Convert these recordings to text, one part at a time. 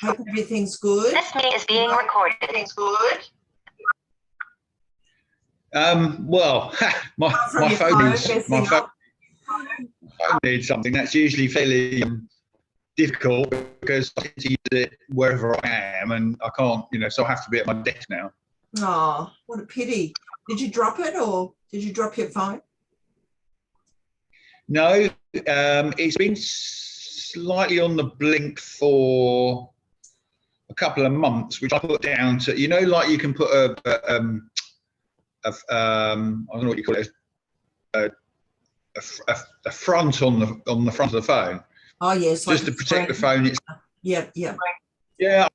Hope everything's good. This meeting is being recorded. Everything's good. Well, my phone needs something. That's usually fairly difficult because I tend to use it wherever I am, and I can't, so I have to be at my desk now. Oh, what a pity. Did you drop it, or did you drop your phone? No, it's been slightly on the blink for a couple of months, which I put down to, like you can put I don't know what you call it, a front on the front of the phone. Oh yes, just to protect the phone. Yeah. Yeah,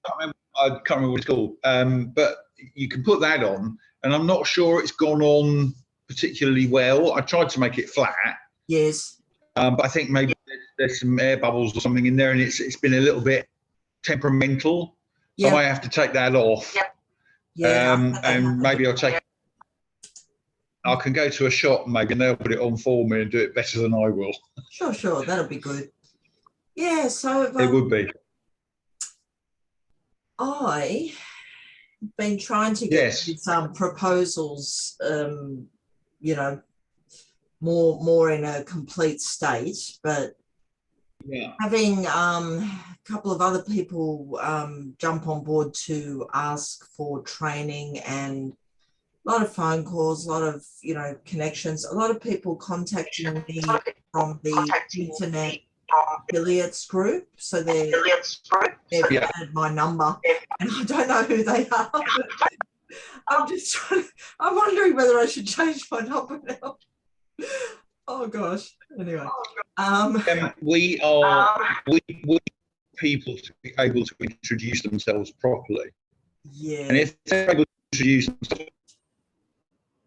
I can't remember what it's called. But you can put that on, and I'm not sure it's gone on particularly well. I tried to make it flat. Yes. But I think maybe there's some air bubbles or something in there, and it's been a little bit temperamental. So I might have to take that off. Yeah. And maybe I can go to a shop maybe, and they'll put it on for me and do it better than I will. Sure. That'll be good. Yeah, so it would be. I've been trying to get some proposals, more in a complete state, but having a couple of other people jump on board to ask for training, and a lot of phone calls, a lot of connections, a lot of people contacting me from the internet affiliates group, so they've added my number, and I don't know who they are. I'm wondering whether I should change my number now. Oh gosh. Anyway, we want people to be able to introduce themselves properly. Yeah. And if they're able to introduce themselves,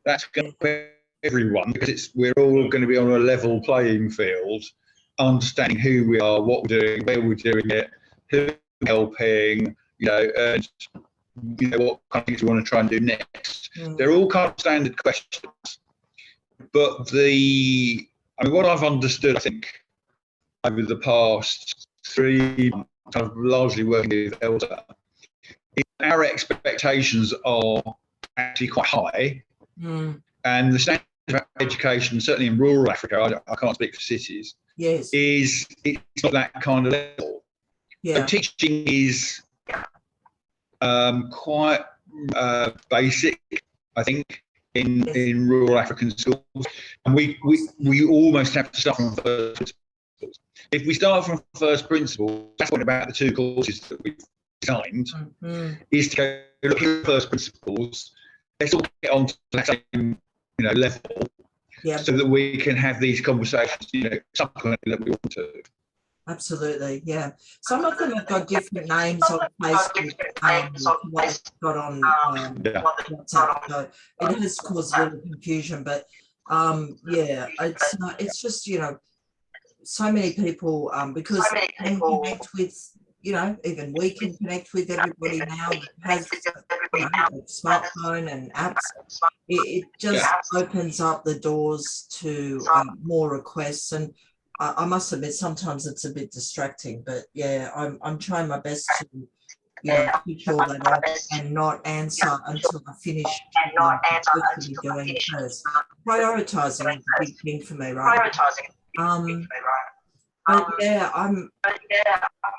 that's going to help everyone, because we're all going to be on a level playing field, understanding who we are, what we're doing, where we're doing it, who we're helping, and what kind of things we want to try and do next. They're all kind of standard questions. But what I've understood, I think, over the past 3 months, kind of largely working with Elsa, is our expectations are actually quite high. And the standard of education, certainly in rural Africa, I can't speak for cities, it's not that kind of level. So teaching is quite basic, I think, in rural African schools, and we almost have to start from first principles. If we start from first principles, that's what about the 2 courses that we've designed, is to go look at first principles. Let's all get on to that same level, so that we can have these conversations, subsequently that we want to. Absolutely, yeah. Some of them have got different names on Facebook, what they've got on WhatsApp. So it has caused a little confusion, but it's just so many people, because they can connect with, even we can connect with everybody now that has a smartphone and apps. It just opens up the doors to more requests, and I must admit sometimes it's a bit distracting, but I'm trying my best to switch all that off and not answer until I finish what I'm doing first. Prioritising is a big thing for me, right? But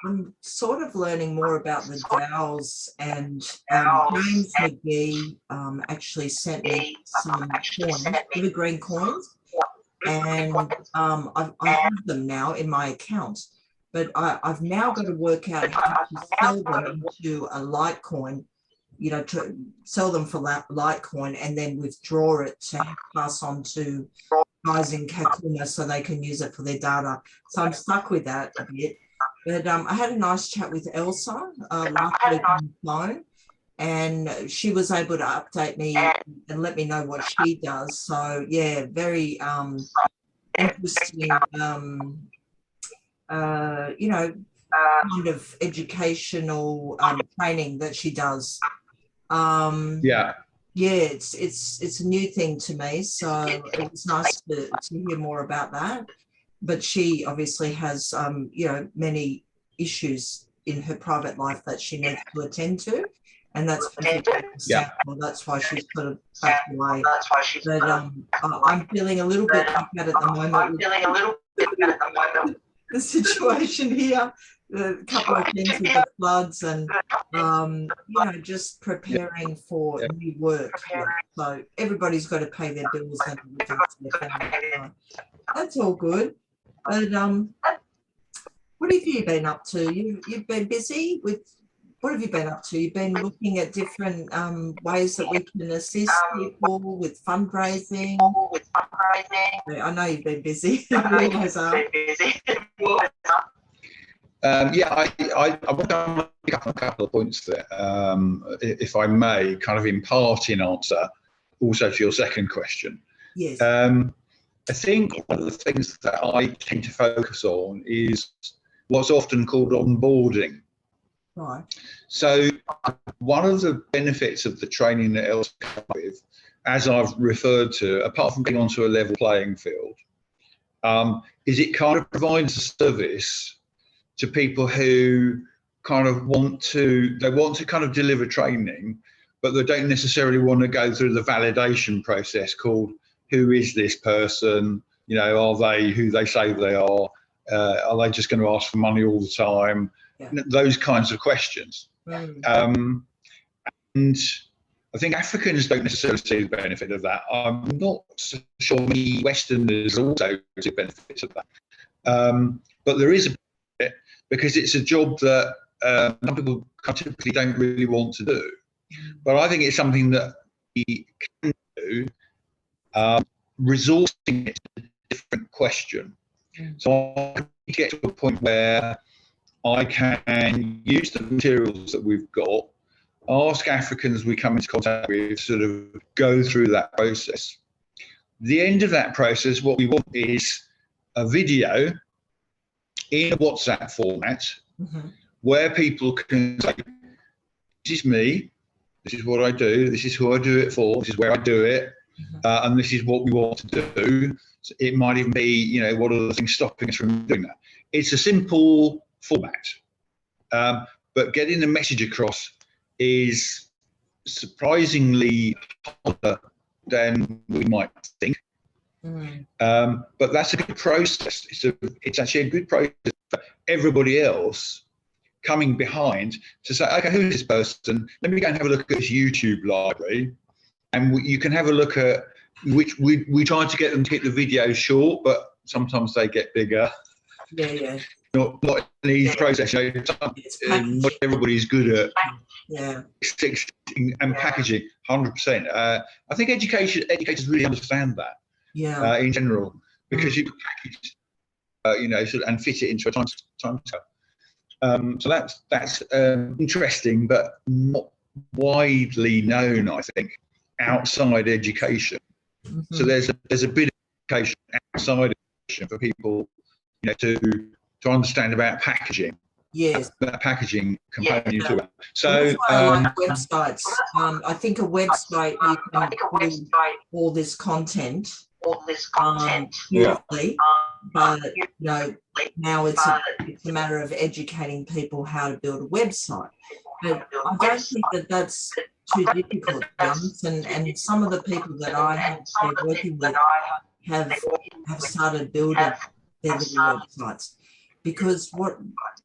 I'm sort of learning more about the DAOs, and James McGee actually sent me some coins, evergreen coins, and I have them now in my account, but I've now got to work out how to sell them into a Litecoin, to sell them for Litecoin and then withdraw it to pass on to guys in Kakuma so they can use it for their data. So I'm stuck with that a bit. But I had a nice chat with Elsa last week on the phone, and she was able to update me and let me know what she does. So very interesting, kind of educational training that she does. It's a new thing to me, so it was nice to hear more about that. But she obviously has many issues in her private life that she needs to attend to, and that's perfectly understandable. That's why she's sort of backed away. But I'm feeling a little bit like that at the moment. The situation here, a couple of things with the floods and, you know, just preparing for new work. So everybody's got to pay their bills and look after their family. So that's all good. But what have you been up to? You've been busy with, what have you been up to? You've been looking at different ways that we can assist people with fundraising. I know you've been busy. You always are. I want to pick up on a couple of points there, if I may, kind of in part in answer also to your second question. Yes. I think one of the things that I tend to focus on is what's often called onboarding. Right. So one of the benefits of the training that Els comes with, as I've referred to, apart from being onto a level playing field, is it kind of provides a service to people who kind of want to kind of deliver training, but they don't necessarily want to go through the validation process called who is this person? You know, are they who they say they are? Are they just going to ask for money all the time? Yeah. Those kinds of questions. And I think Africans don't necessarily see the benefit of that. I'm not so sure many Westerners also see benefits of that. But there is a benefit because it's a job that some people typically don't really want to do. But I think it's something that we can do, resourcing it to a different question. So I can get to a point where I can use the materials that we've got, ask Africans we come into contact with, sort of go through that process. The end of that process, what we want is a video in a WhatsApp format where people can say, this is me, this is what I do, this is who I do it for, this is where I do it, and this is what we want to do. So it might even be, you know, what are the things stopping us from doing that? It's a simple format, but getting the message across is surprisingly harder than we might think. But that's a good process. It's actually a good process for everybody else coming behind to say, okay, who's this person? Let me go and have a look at his YouTube library. And you can have a look at which we try to get them to keep the videos short, but sometimes they get bigger. Yeah. Not an easy process. You know, not everybody's good at and packaging. 100%. I think educators really understand that. In general, because you can package, you know, and fit it into a time scale. So that's interesting, but not widely known, I think, outside education. So there's a bit of education outside education for people, you know, to understand about packaging. Yes. That packaging component to it. So websites. I think a website you can build all this content. Beautifully, but you know, now it's a matter of educating people how to build a website. But I don't think that that's too difficult, and some of the people that I have been working with have started building their little websites, because what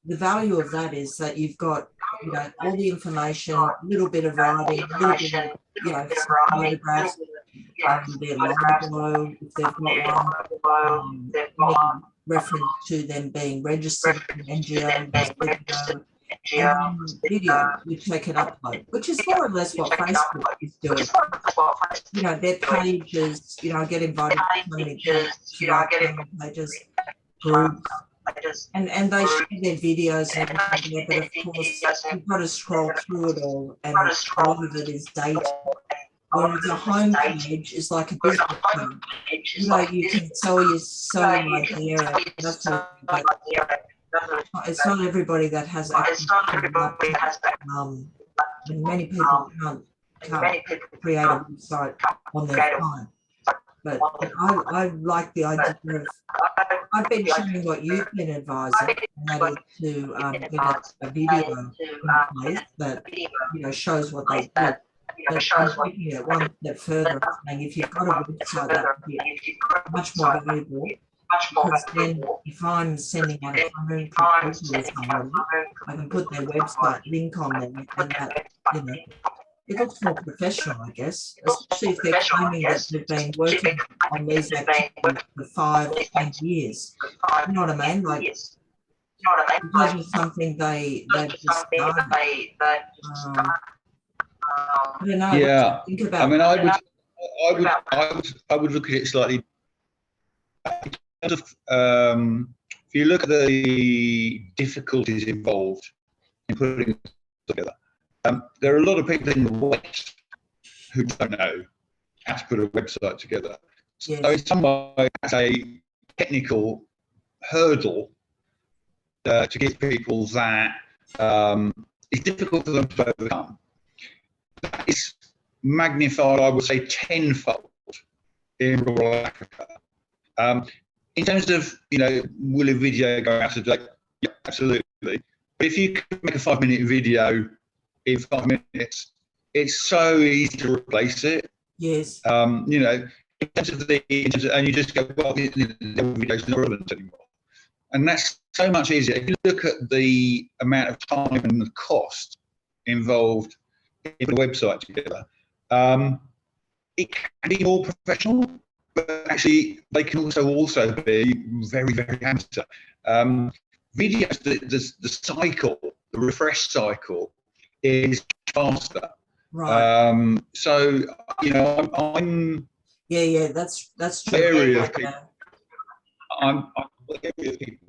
the value of that is that you've got, you know, all the information, a little bit of writing, a little bit of, you know, some photographs, their logo, if they've got one, any reference to them being registered in NGO, and video which they can upload, which is more or less what Facebook is doing. You know, their pages, you know, I get invited to so many pages, groups, and they share their videos and everything there, but of course you've got to scroll through it all, and a lot of it is data. Whereas a home page is like a business page. You know, you can sell your idea, that's what, but it's not everybody that has access to that. And many people can't create a website on their phone. but I like the idea of, I've been showing what you've been advising, and that is to get a video in place that, shows what they do. But I'm taking it one step further and saying if you've got a website, that would be much more valuable, because then if I'm sending out a funding proposal to somebody, I can put their website link on there, and that, it looks more professional, I guess, especially if they're claiming that they've been working on these activities for 5, 10 years. You know what I mean? Like, it's not just something they've just started. I don't know. Yeah, Think about I mean, I would look at it slightly. If you look at the difficulties involved in putting it together, there are a lot of people in the West who don't know how to put a website together. Yes. So in some way, it's a technical hurdle to give people that is difficult for them to overcome. That is magnified, I would say, tenfold in rural Africa. In terms of, will a video go out today? Yeah, absolutely. But if you can make a 5-minute video in 5 minutes, it's so easy to replace it. Yes. In terms of and you just go, well, the video's not relevant anymore. And that's so much easier. If you look at the amount of time and the cost involved in the website together, it can be more professional, but actually they can also be very, very amateur. Videos, the cycle, the refresh cycle is faster. Right. So, I'm Yeah, that's true. area of people. I'm area of people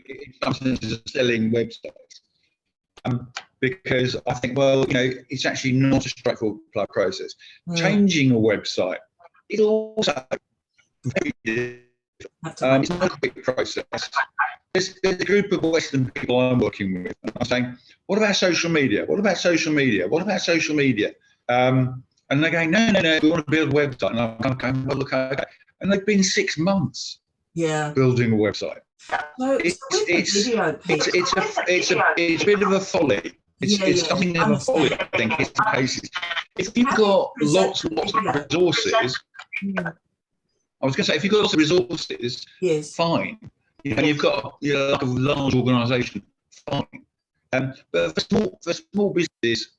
in some senses selling websites. Because I think, well, it's actually not a straightforward process. Changing a website is also very difficult. It's not a quick process. There's a group of Western people I'm working with, and I'm saying, what about social media? What about social media? What about social media? And they're going, no, we want to build a website. And I'm going, well, look, okay. And they've been 6 months building a website. So It's a bit of a folly. It's something of a folly, I think, in some cases. If you've got lots of resources, I was going to say, if you've got lots of resources, fine. And you've got like a large organisation, fine. But for small businesses,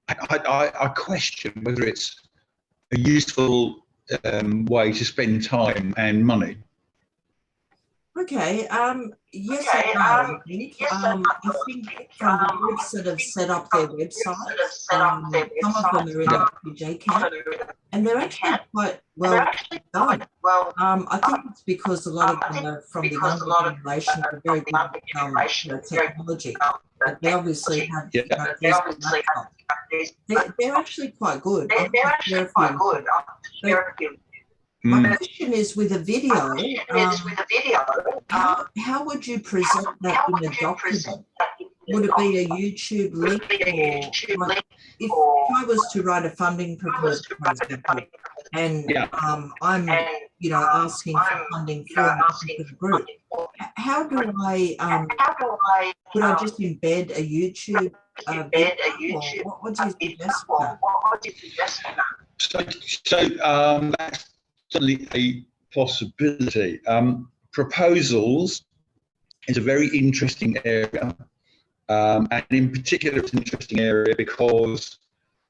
I question whether it's a useful way to spend time and money. Okay. Yes and no, I think. I think from the groups that have set up their websites, some of them are in the refugee camp, and they're actually quite well done. I think it's because a lot of them are from the younger generation, are very good at technology. But they obviously have laptops. They're actually quite good. My question is, with a video, how would you present that in a document? Would it be a YouTube link, or like, if I was to write a funding proposal, for example, and I'm asking for funding for a particular group, how do I would I just embed a YouTube video, or what do you suggest for that? So that's certainly a possibility. Proposals is a very interesting area, and in particular it's an interesting area because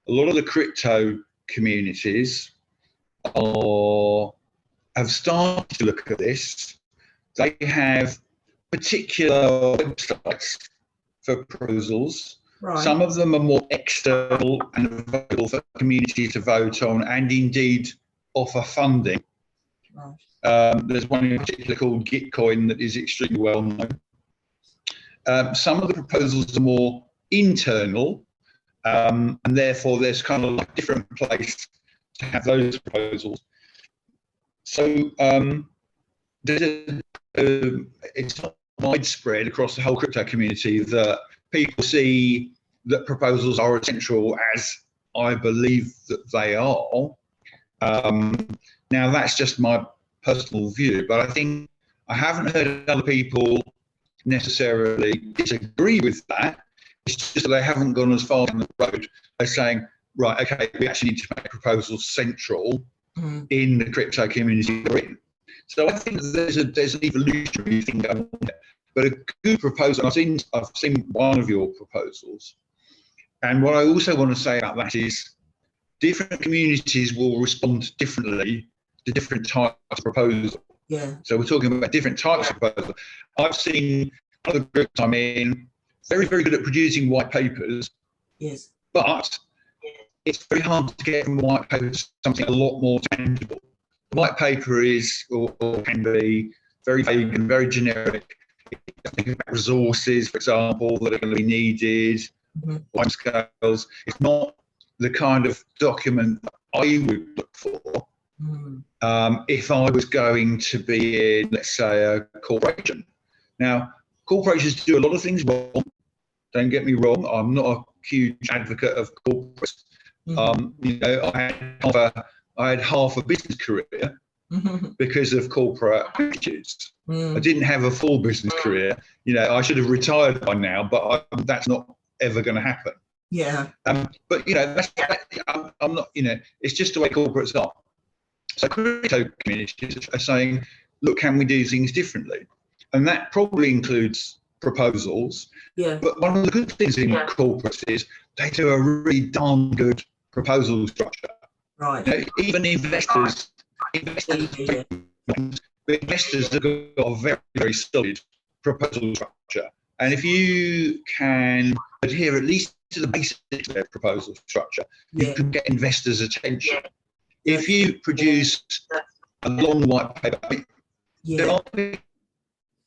a lot of the crypto communities have started to look at this. They have particular websites for proposals. Right. Some of them are more external and available for community to vote on, and indeed offer funding. Right. There's one in particular called Gitcoin that is extremely well known. Some of the proposals are more internal, and therefore there's kind of like a different place to have those proposals. So it's not widespread across the whole crypto community that people see that proposals are essential, as I believe that they are. Now, that's just my personal view, but I think I haven't heard other people necessarily disagree with that. It's just that they haven't gone as far down the road as saying, right, okay, we actually need to make proposals central in the crypto community we're in. So I think there's an evolutionary thing going on there. But a good proposal, I've seen one of your proposals, and what I also want to say about that is different communities will respond differently to different types of proposals. Yeah. So we're talking about different types of proposals. I've seen other groups I'm in very, very good at producing white papers. Yes. But it's very hard to get from white papers something a lot more tangible. White paper is or can be very vague and very generic. Think about resources, for example, that are going to be needed, time scales. It's not the kind of document that I would look for if I was going to be in, let's say, a corporation. Now, corporations do a lot of things wrong. Don't get me wrong. I'm not a huge advocate of corporates. You know, I had half a business career because of corporate packages. I didn't have a full business career. You know, I should have retired by now, but that's not ever going to happen. Yeah. But you know, I'm not. You know, it's just the way corporates are. So crypto communities are saying, look, can we do things differently? And that probably includes proposals. Yeah. But one of the good things in corporates is they do a really darn good proposal structure. Right. You know, even investors have got a very, very solid proposal structure. And if you can adhere at least to the basics of their proposal structure, you can get investors' attention. If you produce a long white paper, there are people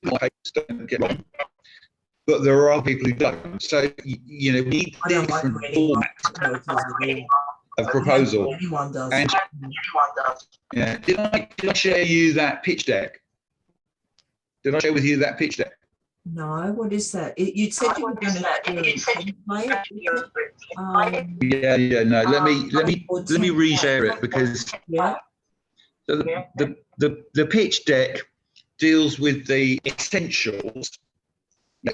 who don't get wrong, but there are people who don't. So, you know, we need different formats of proposal. Anyone does. And yeah, did I share you that pitch deck? Did I share with you that pitch deck? No, what is that? You said you were going to play it. Yeah. No, let me reshare it because the pitch deck deals with the essentials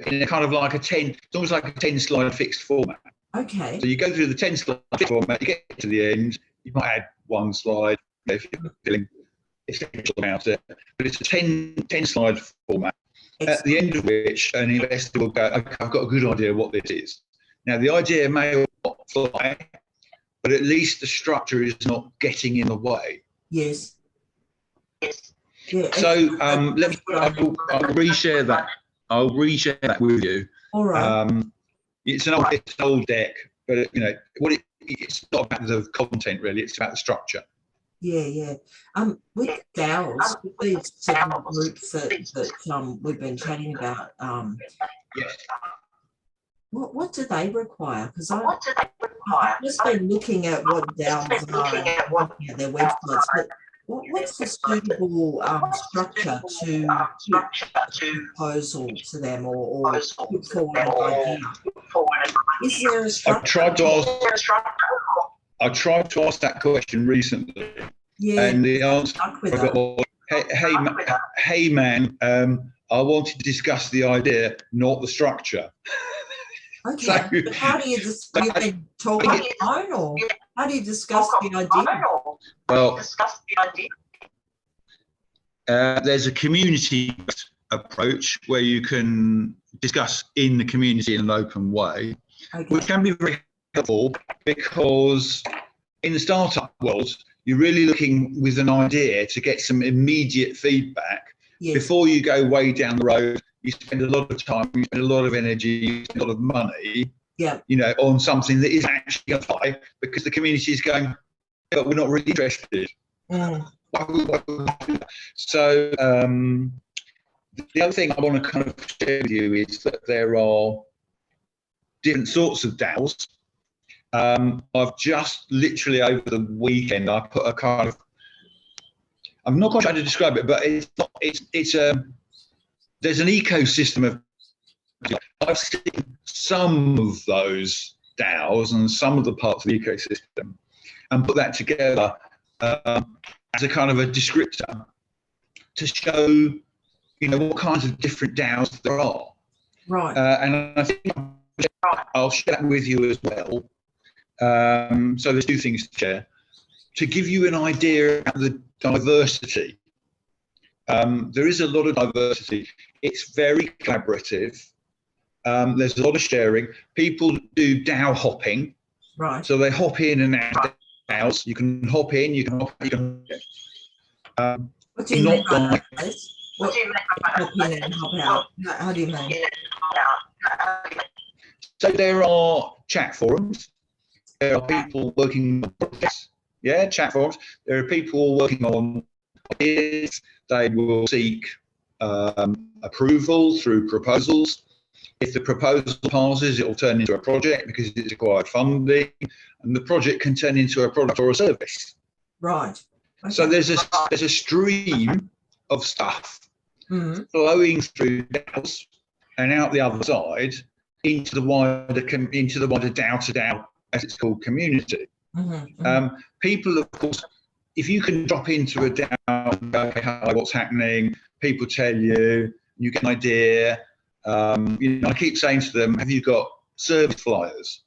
in a kind of like it's almost like a 10-slide fixed format. Okay. So you go through the 10-slide fixed format, you get to the end, you might add one slide if you're feeling essential about it, but it's a 10-slide format. At the end of which an investor will go, okay, I've got a good idea what this is. Now, the idea may not fly, but at least the structure is not getting in the way. Yes. Yeah. So I'll reshare that. I'll reshare that with you. All right. It's an old deck, but you know it's not about the content really. It's about the structure. Yeah. With DAOs, with these 7 groups that we've been chatting about, Yes. what do they require? Because I've just been looking at what DAOs are, looking at their websites, but what's the suitable structure to proposal to them or put forward an idea? Is there a structure? I tried to ask that question recently, and the answer I got was, hey man, I wanted to discuss the idea, not the structure. Okay, So, but how do you talk on the phone, or how do you discuss the idea? Well, there's a community approach where you can discuss in the community in an open way, which can be very helpful because in the startup world, you're really looking with an idea to get some immediate feedback before you go way down the road. You spend a lot of time, you spend a lot of energy, you spend a lot of money, you know, on something that is actually going to fly because the community is going, but we're not really interested. So the other thing I want to kind of share with you is that there are different sorts of DAOs. I've just literally over the weekend, I put a kind of, I'm not quite trying to describe it, but there's an ecosystem of, I've seen some of those DAOs and some of the parts of the ecosystem and put that together as a kind of a descriptor to show, you know, what kinds of different DAOs there are. Right. And I think I'll share that with you as well. So there's two things to share. To give you an idea about the diversity, there is a lot of diversity. It's very collaborative. There's a lot of sharing. People do DAO hopping. Right. So they hop in and out of DAOs. You can hop in, you can hop in. What do you mean by like, that, Liz? What, hop in and hop out? How do you mean? So there are chat forums. There are people working on projects. Yeah, chat forums. There are people working on ideas. They will seek approval through proposals. If the proposal passes, it will turn into a project because it's required funding, and the project can turn into a product or a service. Right. Okay. So there's a stream of stuff flowing through DAOs and out the other side into the wider DAO to DAO, as it's called, community. People, of course, if you can drop into a DAO and go, okay, hi, what's happening? People tell you, you get an idea. You know, I keep saying to them, have you got service flyers?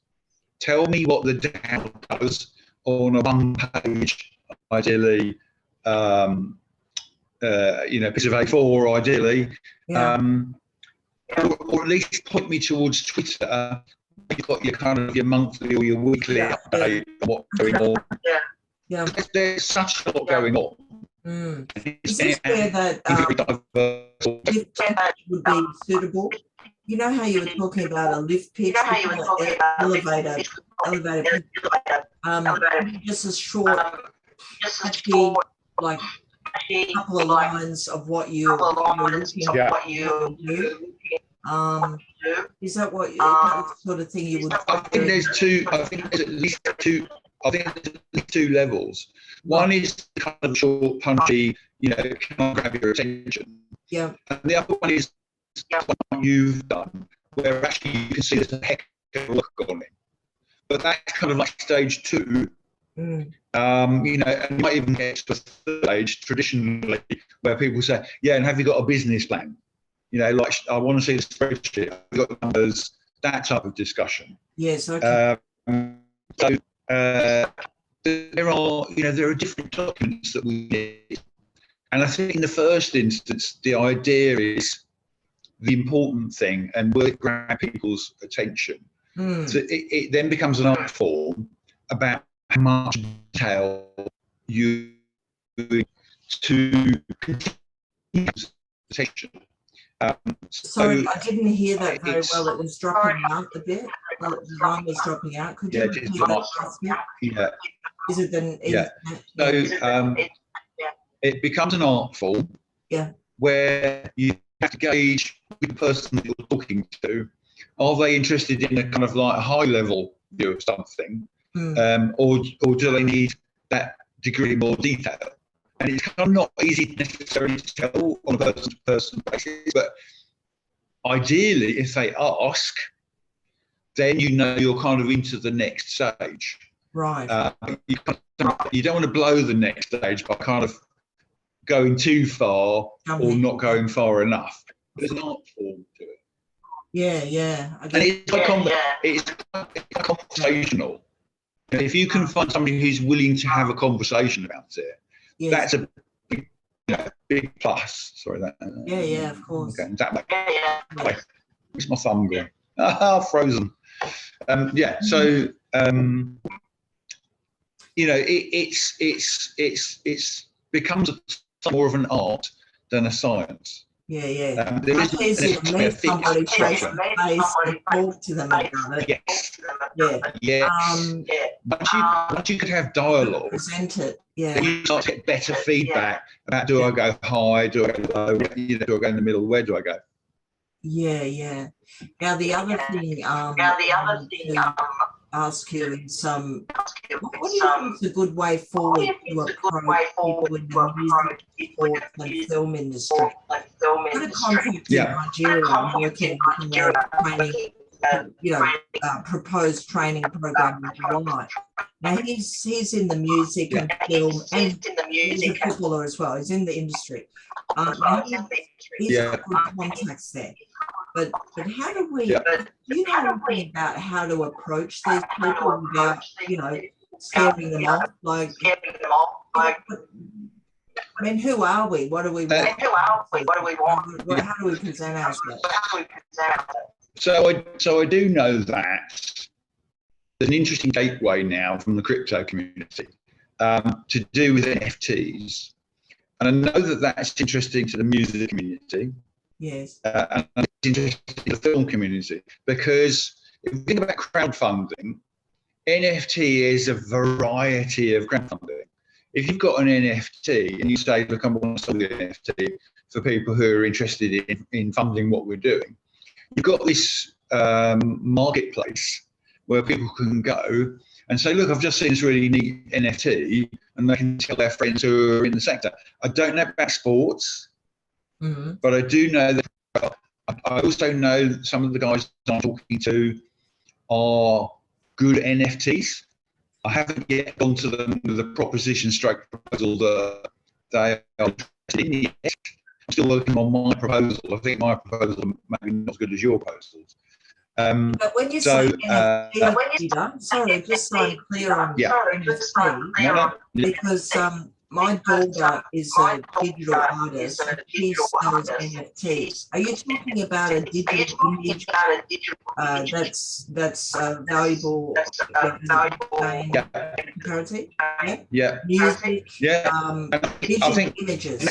Tell me what the DAO does on a one-page, ideally, you know, piece of A4, ideally, Yeah. or at least point me towards Twitter. You've got your kind of your monthly or your weekly update on what's going on. Yeah. There's such a lot going on. Is this where that lift would be suitable? You know how you were talking about a lift pitch, elevator pitch, just a short, actually, like a couple of lines of what you're looking at, what you do. Is that what that sort of thing you would? I think there's at least two levels. One is kind of short, punchy, you know, can I grab your attention? Yeah. And the other one is what you've done, where actually you can see there's a heck of work on it. But that's kind of like stage two. You know, and you might even get to a third stage traditionally where people say, yeah, and have you got a business plan? You know, like, I want to see the spreadsheet, have you got numbers, that type of discussion. Yes, okay. So there are different documents that we need. And I think in the first instance, the idea is the important thing and will it grab people's attention. So it then becomes an art form about how much detail you to continue attention. Sorry, I didn't hear that very well. It was dropping out a bit. The line was dropping out. Could you repeat that last bit? Yeah. Is it then? Yeah. So it becomes an art form. Yeah. Where you have to gauge with the person that you're talking to. Are they interested in a kind of like a high level view of something, or do they need that degree more detail? And it's kind of not easy necessarily to tell on a person-to-person basis, but ideally, if they ask, then you know you're kind of into the next stage. Right. You don't want to blow the next stage by kind of going too far or not going far enough. There's an art form to it. Yeah. And it's conversational. And if you can find somebody who's willing to have a conversation about it, that's a big plus. Sorry, that. Yeah, of course. Okay, that where's my thumb going? Frozen. So you know, it's becomes more of an art than a science. Yeah. There It's easier to meet somebody face to face and talk to them about it. Yes. Once you could have dialogue, present it. then you start to get better feedback about I go high, do I go low, do I go in the middle, where do I go? Yeah. Now the other thing, ask you in some, what do you think is a good way forward to approach people in the music, sports and film industry? What a contact in Nigeria, I'm working with training proposed training program with White. Now he's in the music and film, and he's a footballer as well. He's in the industry. He's got good contacts there. But how do we? Do you know anything about how to approach these people without scaring them off? I mean, who are we? What do we want? How do we present ourselves? So I do know that there's an interesting gateway now from the crypto community to do with NFTs, and I know that that's interesting to the music community. Yes. And it's interesting to the film community, because if you think about crowdfunding, NFT is a variety of crowdfunding. If you've got an NFT and you say, look, I want to sell the NFT for people who are interested in funding what we're doing, you've got this marketplace where people can go and say, look, I've just seen this really neat NFT, and they can tell their friends who are in the sector. I don't know about sports, but I do know that I also know some of the guys I'm talking to are good NFTs. I haven't yet gone to them with a proposition stroke proposal that they are interested in yet. I'm still working on my proposal. I think my proposal may be not as good as your proposals. But when you say NFT, sorry, just so I'm clear on NFT, because my daughter is a digital artist and she sells NFTs. Are you talking about a digital image that's valuable currency? Yeah. Music, I think images,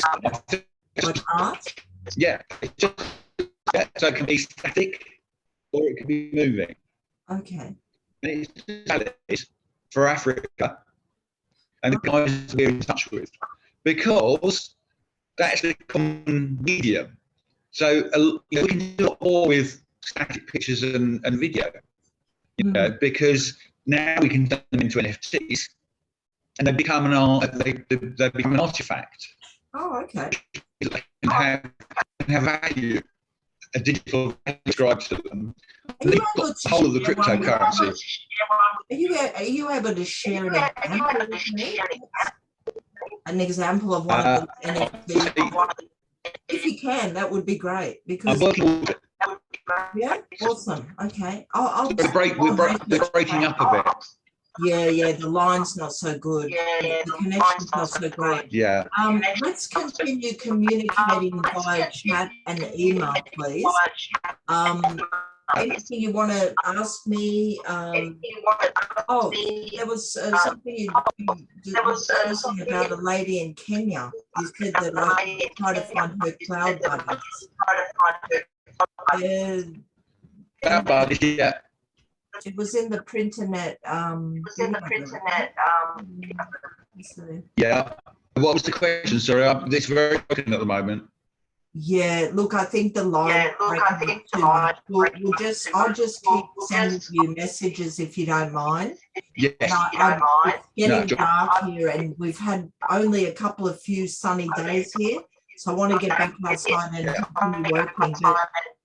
like art? Yeah. So it can be static or it can be moving. Okay. And it's for Africa and the guys we're in touch with, because that's the common medium. So we can do a lot more with static pictures and video, because now we can turn them into NFTs, and they become they become an artifact. Oh, okay. They can have value, a digital value ascribed to them. And they've got the whole of the cryptocurrency. Are you able to share an example with me? An example of one of the NFTs? If you can, that would be great. Because yeah, awesome. Okay, we're breaking up a bit. Yeah, the line's not so good. The connection's not so great. Yeah. Let's continue communicating via chat and email, please. Anything you want to ask me? Oh, there was something you discussing about a lady in Kenya. You said that I try to find her cloud buddies. Yeah. It was in the printernet. Yeah. What was the question? Sorry, it's very broken at the moment. Yeah, look, I think the line. I'll just keep sending you messages if you don't mind. Yes. It's getting dark here, and we've had only a couple of few sunny days here, so I want to get back outside and continue working. But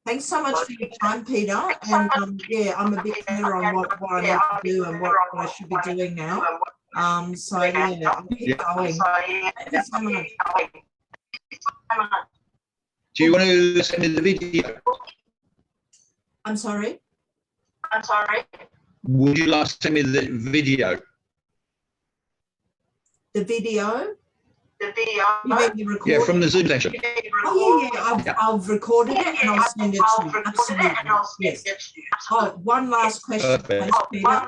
thanks so much for your time, Peter. And I'm a bit clearer on what I need to do and what I should be doing now. I'll keep going. Thank you so much. Do you want to send me the video? I'm sorry? Would you like to send me the video? The video? You mean the recording? Yeah, from the Zoom session. Oh, yeah. I've recorded it and I'll send it to you. Absolutely. Yes. Oh, one last question, please, Peter.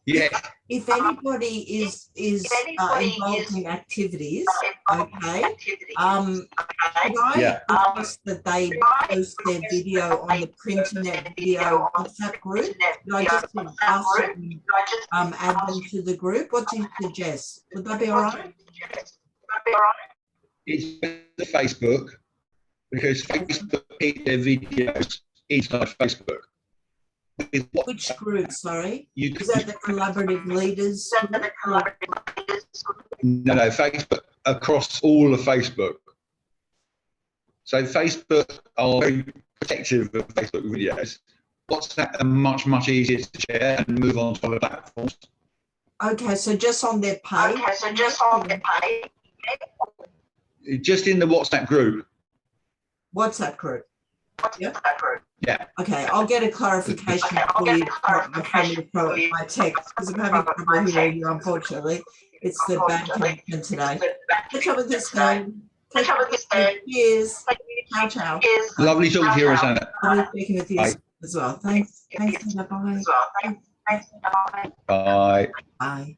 Yeah. If anybody is involved in activities, okay, can I request that they post their video on the Printernet video WhatsApp group? Can I just add them to the group? What do you suggest? Would that be all right? It's Facebook, because Facebook keep their videos inside Facebook. Which group, sorry? Is that the collaborative leaders? No, Facebook, across all of Facebook. So Facebook are very protective of Facebook videos. WhatsApp are much easier to share and move on to other platforms. Okay, so just on their page. Okay, so just on the page. Just in the WhatsApp group. WhatsApp group. Yep. Yeah. Okay, I'll get a clarification for you from my text because I'm having trouble hearing you, unfortunately. It's the bad connection today. Catch up with this game. Catch up with this game. Cheers. Ciao, ciao. Lovely talking to you, Rosanna. Lovely speaking with you Bye. as well. Thanks. Thanks. Bye. Bye. Bye. Bye.